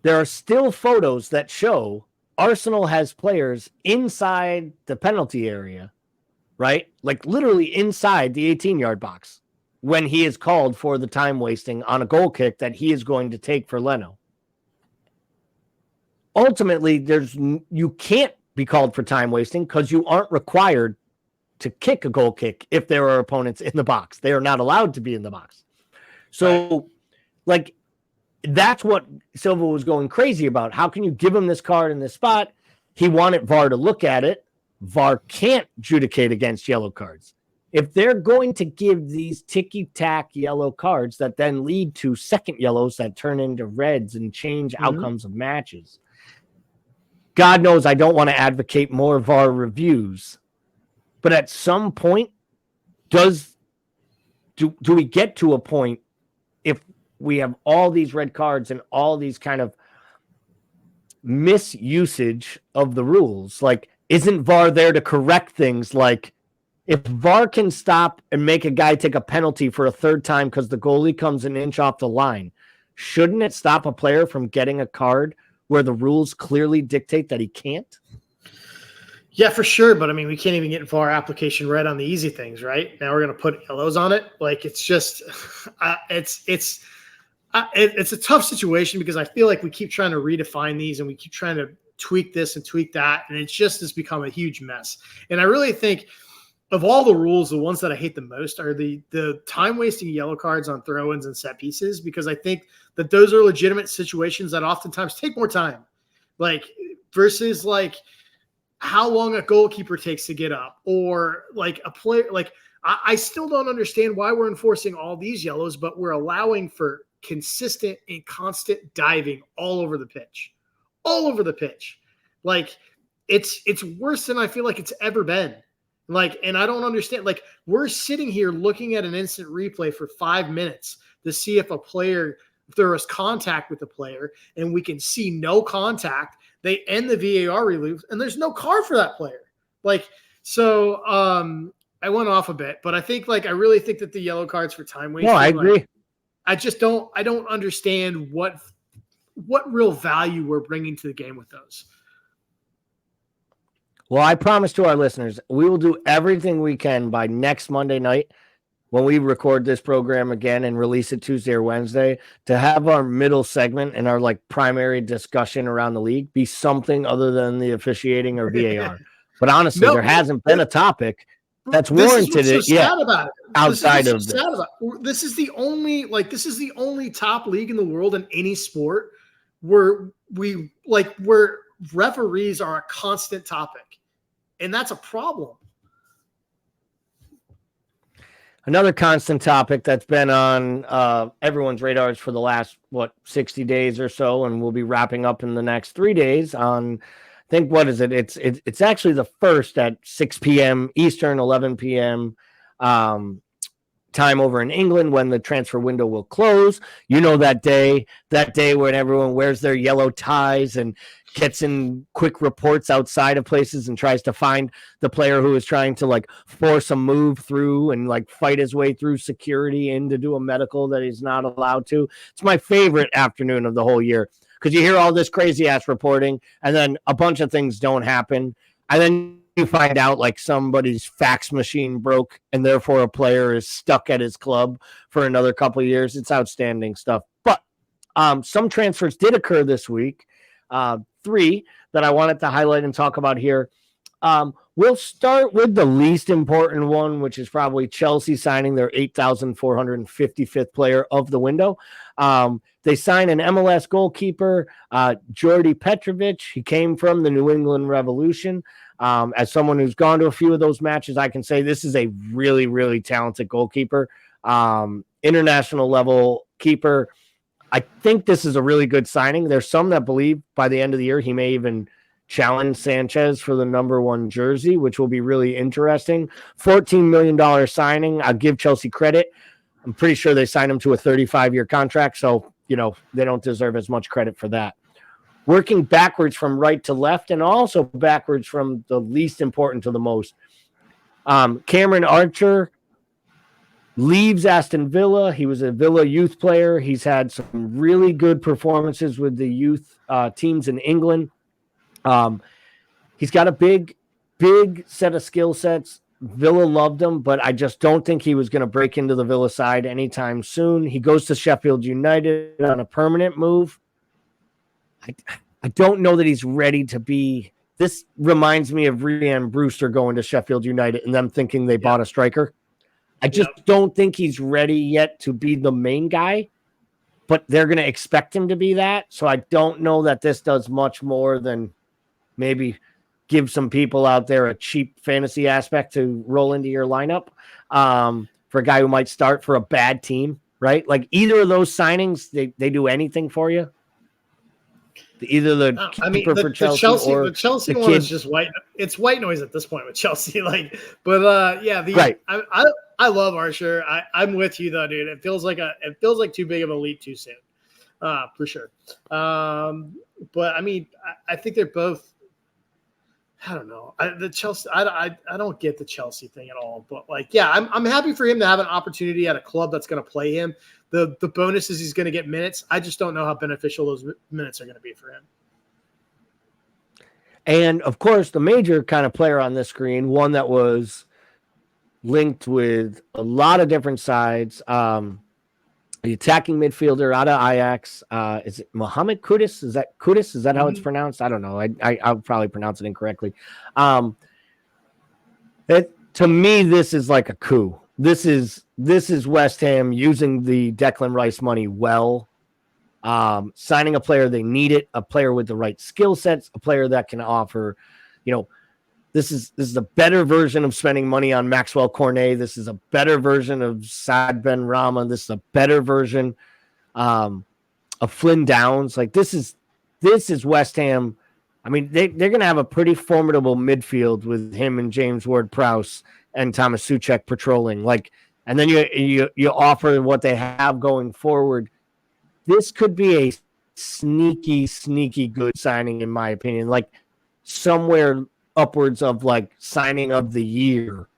There are still photos that show Arsenal has players inside the penalty area, right? Like literally inside the 18-yard box when he is called for the time wasting on a goal kick that he is going to take for Leno. Ultimately, you can't be called for time wasting because you aren't required to kick a goal kick if there are opponents in the box. They are not allowed to be in the box. So, like, that's what Silva was going crazy about. How can you give him this card in this spot? He wanted VAR to look at it. VAR can't adjudicate against yellow cards. If they're going to give these ticky-tack yellow cards that then lead to second yellows that turn into reds and change outcomes of matches, God knows I don't want to advocate more VAR reviews. But at some point, do we get to a point if we have all these red cards and all these kind of misusage of the rules? Like, isn't VAR there to correct things? Like, if VAR can stop and make a guy take a penalty for a third time because the goalie comes an inch off the line, shouldn't it stop a player from getting a card where the rules clearly dictate that he can't? Yeah, for sure. But I mean, we can't even get VAR application red on the easy things, right? Now we're going to put yellows on it. Like, it's just, it's a tough situation because I feel like we keep trying to redefine these and we keep trying to tweak this and tweak that. And it just has become a huge mess. And I really think of all the rules, the ones that I hate the most are the time wasting yellow cards on throw-ins and set pieces, because I think that those are legitimate situations that oftentimes take more time, like versus like how long a goalkeeper takes to get up, or like a player. Like I still don't understand why we're enforcing all these yellows, but we're allowing for consistent and constant diving all over the pitch. Like it's worse than I feel like it's ever been. Like, and I don't understand, like, we're sitting here looking at an instant replay for 5 minutes to see if there was contact with the player, and we can see no contact. They end the VAR review and there's no card for that player. Like, so I went off a bit, but I think, like, I really think that the yellow cards for time wasting. No, I agree. Like, I don't understand what real value we're bringing to the game with those. Well, I promise to our listeners, we will do everything we can by next Monday night when we record this program again and release it Tuesday or Wednesday to have our middle segment and our like primary discussion around the league be something other than the officiating or VAR. But honestly, there hasn't been a topic that's warranted it yet outside of this. This is the only top league in the world in any sport where where referees are a constant topic. And that's a problem. Another constant topic that's been on everyone's radars for the last, 60 days or so, and we'll be wrapping up in the next 3 days on, I think, what is it? It's actually the first at 6 p.m. Eastern, 11 p.m. Time over in England when the transfer window will close. You know, that day when everyone wears their yellow ties and gets in quick reports outside of places and tries to find the player who is trying to like force a move through and like fight his way through security and to do a medical that he's not allowed to. It's my favorite afternoon of the whole year because you hear all this crazy ass reporting and then a bunch of things don't happen. And then you find out like somebody's fax machine broke and therefore a player is stuck at his club for another couple of years. It's outstanding stuff. But some transfers did occur this week. 3 that I wanted to highlight and talk about here. We'll start with the least important one, which is probably Chelsea signing their 8,455th player of the window. They signed an MLS goalkeeper, Jordi Petrovic. He came from the New England Revolution. As someone who's gone to a few of those matches, I can say this is a really, really talented goalkeeper, international level keeper. I think this is a really good signing. There's some that believe by the end of the year he may even challenge Sanchez for the number 1 jersey, which will be really interesting. $14 million signing. I'll give Chelsea credit. I'm pretty sure they signed him to a 35-year contract, so they don't deserve as much credit for that. Working backwards from right to left and also backwards from the least important to the most. Cameron Archer leaves Aston Villa. He was a Villa youth player. He's had some really good performances with the youth teams in England. He's got a big set of skill sets. Villa loved him, but I just don't think he was going to break into the Villa side anytime soon. He goes to Sheffield United on a permanent move. I don't know that he's ready to be. This reminds me of Ryan Brewster going to Sheffield United and them thinking they bought a striker. I just don't think he's ready yet to be the main guy, but they're going to expect him to be that. So I don't know that this does much more than maybe give some people out there a cheap fantasy aspect to roll into your lineup for a guy who might start for a bad team, right? Like either of those signings, they do anything for you. Either the keeper for Chelsea or the Chelsea the one kid. is just white. It's white noise at this point with Chelsea. Right. I love Archer. I'm with you though, dude. It feels like too big of a leap too soon, for sure. But I mean, I think they're both. I don't know. The Chelsea. I don't get the Chelsea thing at all. But I'm happy for him to have an opportunity at a club that's going to play him. The bonus is he's going to get minutes. I just don't know how beneficial those minutes are going to be for him. And of course, the major kind of player on this screen, one that was linked with a lot of different sides. The attacking midfielder out of Ajax, is it Mohamed Kudus? Is that Kudus? Is that how it's pronounced? I don't know. I'll probably pronounce it incorrectly. To me, this is like a coup. This is West Ham using the Declan Rice money well, signing a player they needed, a player with the right skill sets, a player that can offer, this is a better version of spending money on Maxwell Cornet. This is a better version of Saad Ben Rama. This is a better version of Flynn Downs. Like this is West Ham. I mean, they're going to have a pretty formidable midfield with him and James Ward-Prowse and Thomas Souček patrolling. And then you offer what they have going forward. This could be a sneaky good signing, in my opinion. Like somewhere upwards of signing of the year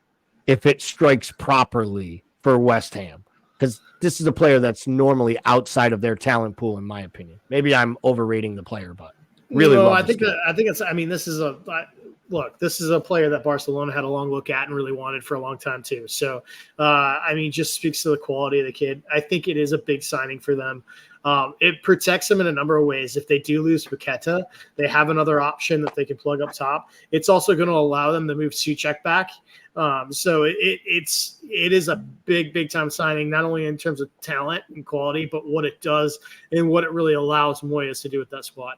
if it strikes properly for West Ham, because this is a player that's normally outside of their talent pool, in my opinion. Maybe I'm overrating the player, but really, this is a player that Barcelona had a long look at and really wanted for a long time too. So, just speaks to the quality of the kid. I think it is a big signing for them. It protects them in a number of ways. If they do lose Paqueta, they have another option that they can plug up top. It's also going to allow them to move Souček back. So it is a big time signing, not only in terms of talent and quality, but what it does and what it really allows Moyes to do with that squad.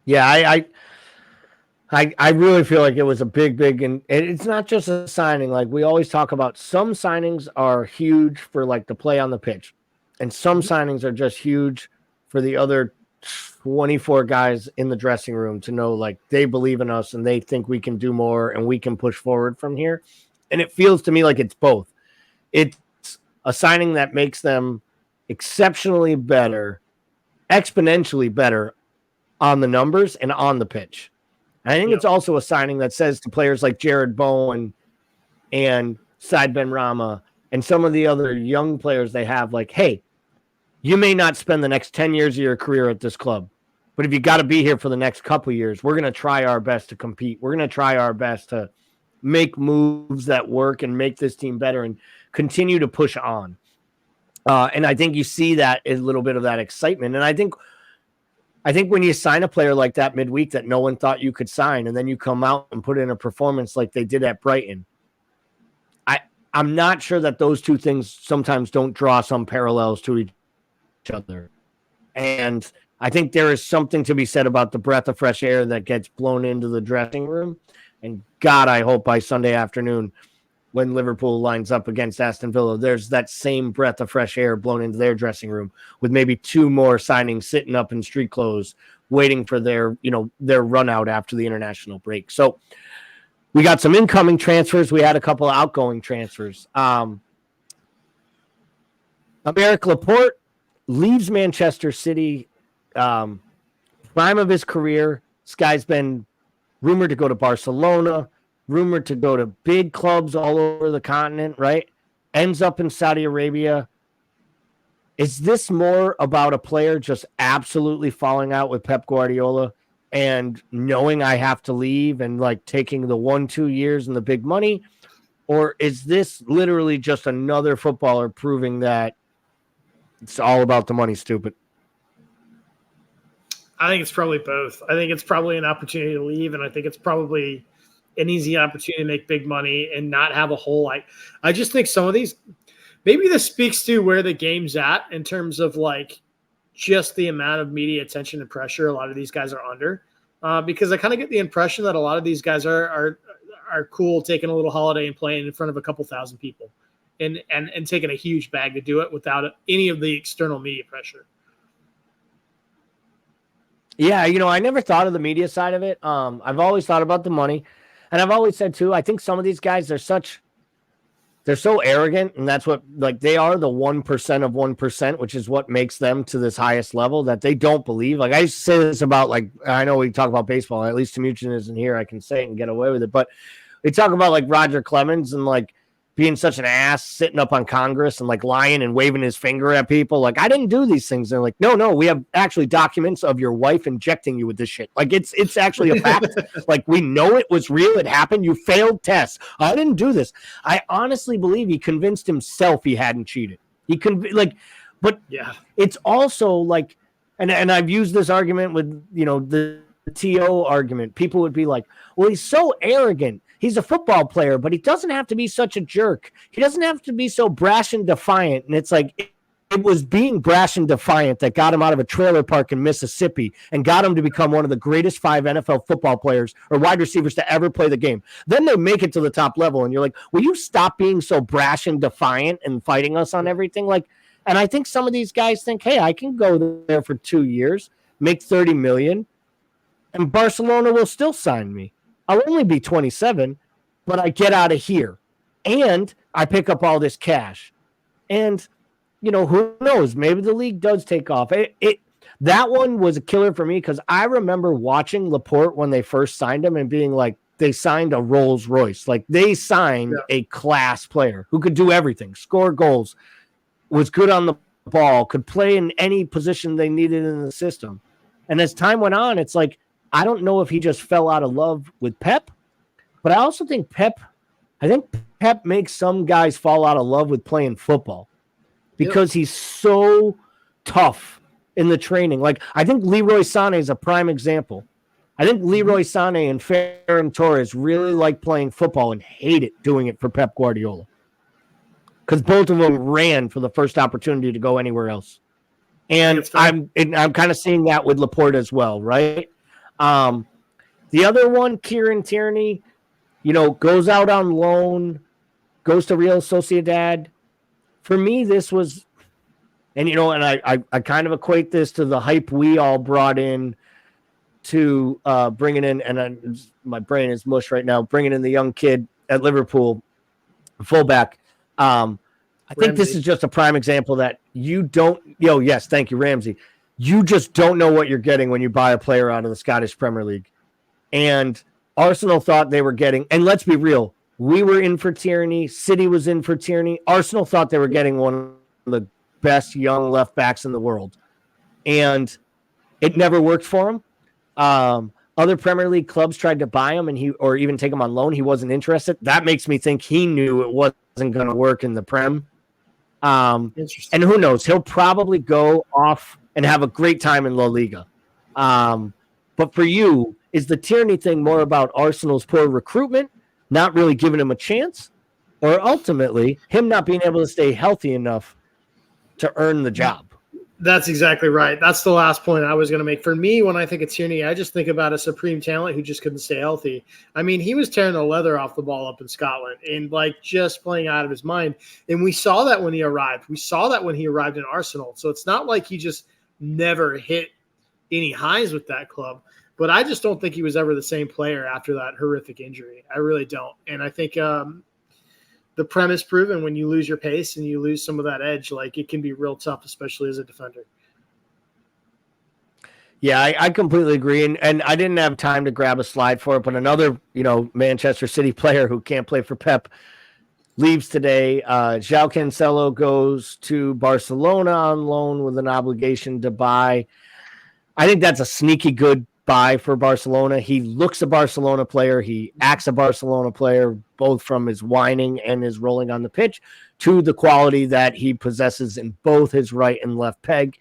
Yeah, I really feel like it was a big, and it's not just a signing. Like we always talk about, some signings are huge for the play on the pitch, and some signings are just huge for the other 24 guys in the dressing room to know they believe in us and they think we can do more and we can push forward from here. And it feels to me like it's both. It's a signing that makes them exceptionally better, exponentially better on the numbers and on the pitch. And I think it's also a signing that says to players like Jared Bowen and Saad Ben Rama and some of the other young players they have, hey, you may not spend the next 10 years of your career at this club, but if you got to be here for the next couple of years, we're going to try our best to compete. We're going to try our best to make moves that work and make this team better and continue to push on. And I think you see that a little bit of that excitement. And I think I think when you sign a player like that midweek that no one thought you could sign, and then you come out and put in a performance like they did at Brighton, I'm not sure that those two things sometimes don't draw some parallels to each other. And I think there is something to be said about the breath of fresh air that gets blown into the dressing room. And God, I hope by Sunday afternoon, when Liverpool lines up against Aston Villa, there's that same breath of fresh air blown into their dressing room with maybe two more signings sitting up in street clothes, waiting for their run out after the international break. So we got some incoming transfers. We had a couple of outgoing transfers. Aymeric Laporte leaves Manchester City, prime of his career. This guy's been rumored to go to Barcelona, rumored to go to big clubs all over the continent, right? Ends up in Saudi Arabia. Is this more about a player just absolutely falling out with Pep Guardiola and knowing I have to leave and like taking the 1-2 years and the big money? Or is this literally just another footballer proving that it's all about the money, stupid? I think it's probably both. I think it's probably an opportunity to leave, and I think it's probably an easy opportunity to make big money and not have a whole I just think some of these, maybe this speaks to where the game's at in terms of like just the amount of media attention and pressure a lot of these guys are under. Because I kind of get the impression that a lot of these guys are cool taking a little holiday and playing in front of a couple thousand people and taking a huge bag to do it without any of the external media pressure. Yeah, I never thought of the media side of it. I've always thought about the money. And I've always said, too, I think some of these guys, they're so arrogant, and that's what, like, they are the 1% of 1%, which is what makes them to this highest level, that they don't believe. Like, I used to say this about, like, I know we talk about baseball, at least Temujin isn't here, I can say it and get away with it, but we talk about, like, Roger Clemens and, like, being such an ass, sitting up on Congress and like lying and waving his finger at people. Like, I didn't do these things. They're like, no, we have actually documents of your wife injecting you with this shit. Like, it's actually a fact. Like, we know it was real. It happened. You failed tests. I didn't do this. I honestly believe he convinced himself he hadn't cheated. But yeah, it's also like, and I've used this argument with, the TO argument. People would be like, well, he's so arrogant. He's a football player, but he doesn't have to be such a jerk. He doesn't have to be so brash and defiant. And it's like, it was being brash and defiant that got him out of a trailer park in Mississippi and got him to become one of the greatest 5 NFL football players or wide receivers to ever play the game. Then they make it to the top level, and you're like, will you stop being so brash and defiant and fighting us on everything? Like, and I think some of these guys think, hey, I can go there for 2 years, make $30 million, and Barcelona will still sign me. I'll only be 27, but I get out of here and I pick up all this cash. And, who knows? Maybe the league does take off. That one was a killer for me because I remember watching Laporte when they first signed him and being like, they signed a Rolls Royce. Like, they signed a class player who could do everything, score goals, was good on the ball, could play in any position they needed in the system. And as time went on, it's like, I don't know if he just fell out of love with Pep, but I also think Pep makes some guys fall out of love with playing football because he's so tough in the training. Like, I think Leroy Sané is a prime example. I think Leroy Sané and Ferran Torres really like playing football and hate it doing it for Pep Guardiola because both of them ran for the first opportunity to go anywhere else. And I'm kind of seeing that with Laporte as well, right? The other one, Kieran Tierney, goes out on loan, goes to Real Sociedad. For me, this was, and I kind of equate this to the hype we all brought in to bringing in, and my brain is mush right now, bringing in the young kid at Liverpool, fullback. I think this is just a prime example that you don't, yes, thank you, Ramsey. You just don't know what you're getting when you buy a player out of the Scottish Premier League. And Arsenal thought they were getting, and let's be real, we were in for Tierney, City was in for Tierney. Arsenal thought they were getting one of the best young left backs in the world. And it never worked for him. Other Premier League clubs tried to buy him or even take him on loan. He wasn't interested. That makes me think he knew it wasn't going to work in the Prem. And who knows? He'll probably go off and have a great time in La Liga. But for you, is the Tierney thing more about Arsenal's poor recruitment, not really giving him a chance, or ultimately him not being able to stay healthy enough to earn the job? That's exactly right. That's the last point I was going to make. For me, when I think of Tierney, I just think about a supreme talent who just couldn't stay healthy. I mean, he was tearing the leather off the ball up in Scotland and like just playing out of his mind. And we saw that when he arrived. We saw that when he arrived in Arsenal. So it's not like he just never hit any highs with that club. But I just don't think he was ever the same player after that horrific injury. I really don't. And I think the premise proven when you lose your pace and you lose some of that edge, like it can be real tough, especially as a defender. Yeah, I completely agree. And I didn't have time to grab a slide for it, but another, Manchester City player who can't play for Pep leaves today. João Cancelo goes to Barcelona on loan with an obligation to buy. I think that's a sneaky good buy for Barcelona. He looks a Barcelona player. He acts a Barcelona player, both from his whining and his rolling on the pitch to the quality that he possesses in both his right and left peg.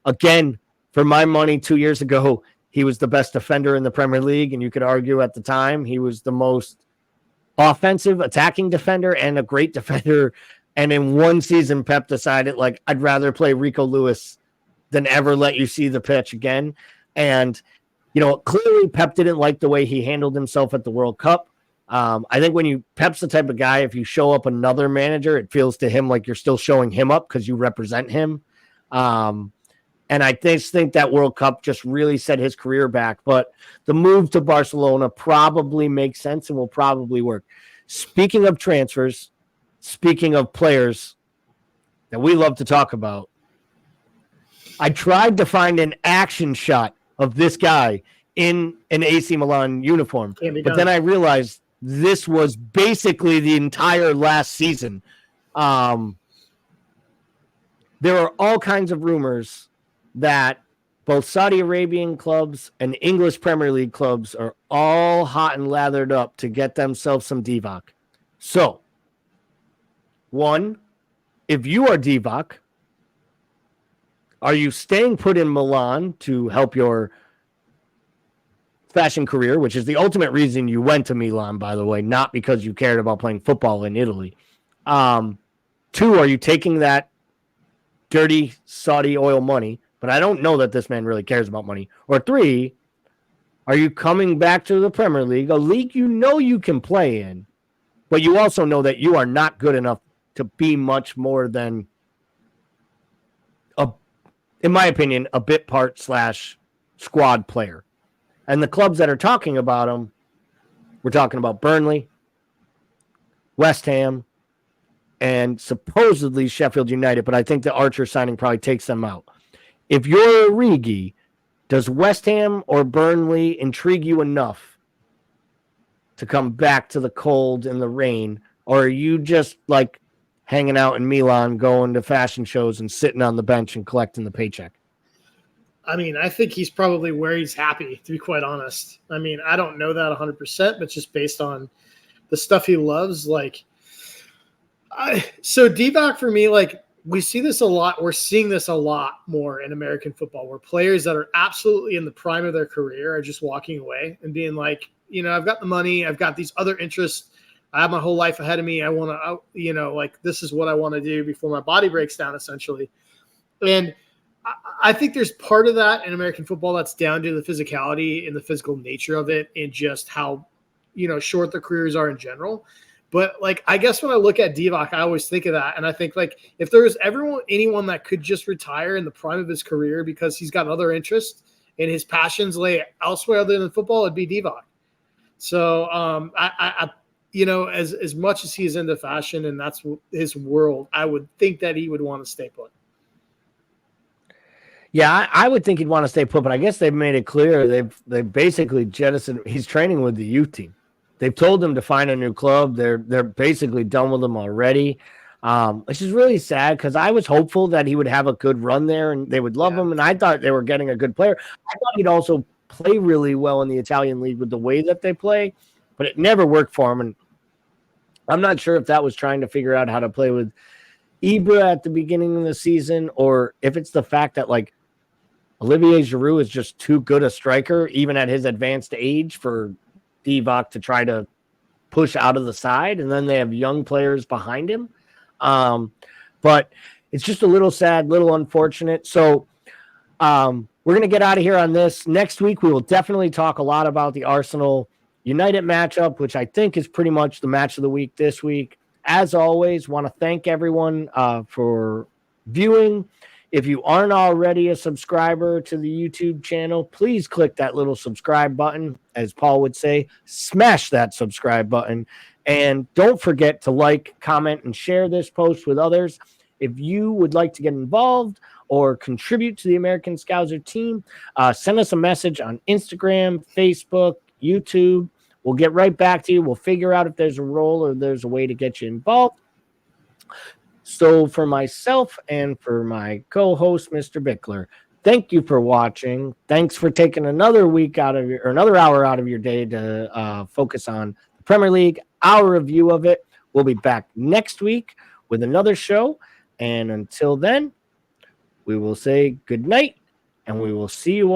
Again, for my money, 2 years ago, he was the best defender in the Premier League, and you could argue at the time he was the most offensive attacking defender and a great defender. And in one season, Pep decided, like, I'd rather play Rico Lewis than ever let you see the pitch again. And, clearly Pep didn't like the way he handled himself at the World Cup. I think Pep's the type of guy, if you show up another manager, it feels to him like you're still showing him up because you represent him. And I think that World Cup just really set his career back. But the move to Barcelona probably makes sense and will probably work. Speaking of transfers, speaking of players that we love to talk about, I tried to find an action shot of this guy in an AC Milan uniform, but then I realized this was basically the entire last season. There are all kinds of rumors that both Saudi Arabian clubs and English Premier League clubs are all hot and lathered up to get themselves some Divock. So, one, if you are Divock, are you staying put in Milan to help your fashion career, which is the ultimate reason you went to Milan, by the way, not because you cared about playing football in Italy? Two, are you taking that dirty Saudi oil money? But I don't know that this man really cares about money. Or three, are you coming back to the Premier League, a league you can play in, but you also know that you are not good enough to be much more than, in my opinion, a bit part / squad player. And the clubs that are talking about him, we're talking about Burnley, West Ham, and supposedly Sheffield United, but I think the Archer signing probably takes them out. If you're Origi, does West Ham or Burnley intrigue you enough to come back to the cold and the rain, or are you just like hanging out in Milan, going to fashion shows and sitting on the bench and collecting the paycheck? I mean, I think he's probably where he's happy, to be quite honest. I mean, I don't know that 100%, but just based on the stuff he loves, so Divock for me, we see this a lot. We're seeing this a lot more in American football, where players that are absolutely in the prime of their career are just walking away and being like, I've got the money, I've got these other interests, I have my whole life ahead of me. I want to, this is what I want to do before my body breaks down, essentially. And I think there's part of that in American football that's down to the physicality and the physical nature of it and just how, short the careers are in general. But I guess when I look at Divock, I always think of that. And I think if there was anyone that could just retire in the prime of his career because he's got other interests and his passions lay elsewhere other than football, it'd be Divock. So as much as he's into fashion and that's his world, I would think that he would want to stay put. Yeah, I would think he'd want to stay put, but I guess they've made it clear they've basically jettisoned. He's training with the youth team. They've told him to find a new club. They're basically done with him already, which is really sad because I was hopeful that he would have a good run there and they would love him. And I thought they were getting a good player. I thought he'd also play really well in the Italian league with the way that they play, but it never worked for him. And I'm not sure if that was trying to figure out how to play with Ibra at the beginning of the season or if it's the fact that Olivier Giroud is just too good a striker, even at his advanced age, for Divock to try to push out of the side. And then they have young players behind him. But it's just a little sad, little unfortunate. So we're going to get out of here on this. Next week, we will definitely talk a lot about the Arsenal United matchup, which I think is pretty much the match of the week this week. As always, want to thank everyone for viewing. If you aren't already a subscriber to the YouTube channel, please click that little subscribe button. As Paul would say, smash that subscribe button. And don't forget to like, comment, and share this post with others. If you would like to get involved or contribute to the American Scouser team, send us a message on Instagram, Facebook, YouTube. We'll get right back to you. We'll figure out if there's a role or there's a way to get you involved. So for myself and for my co-host, Mr. Bickler, thank you for watching. Thanks for taking another hour out of your day to focus on the Premier League, our review of it. We'll be back next week with another show. And until then, we will say good night, and we will see you all.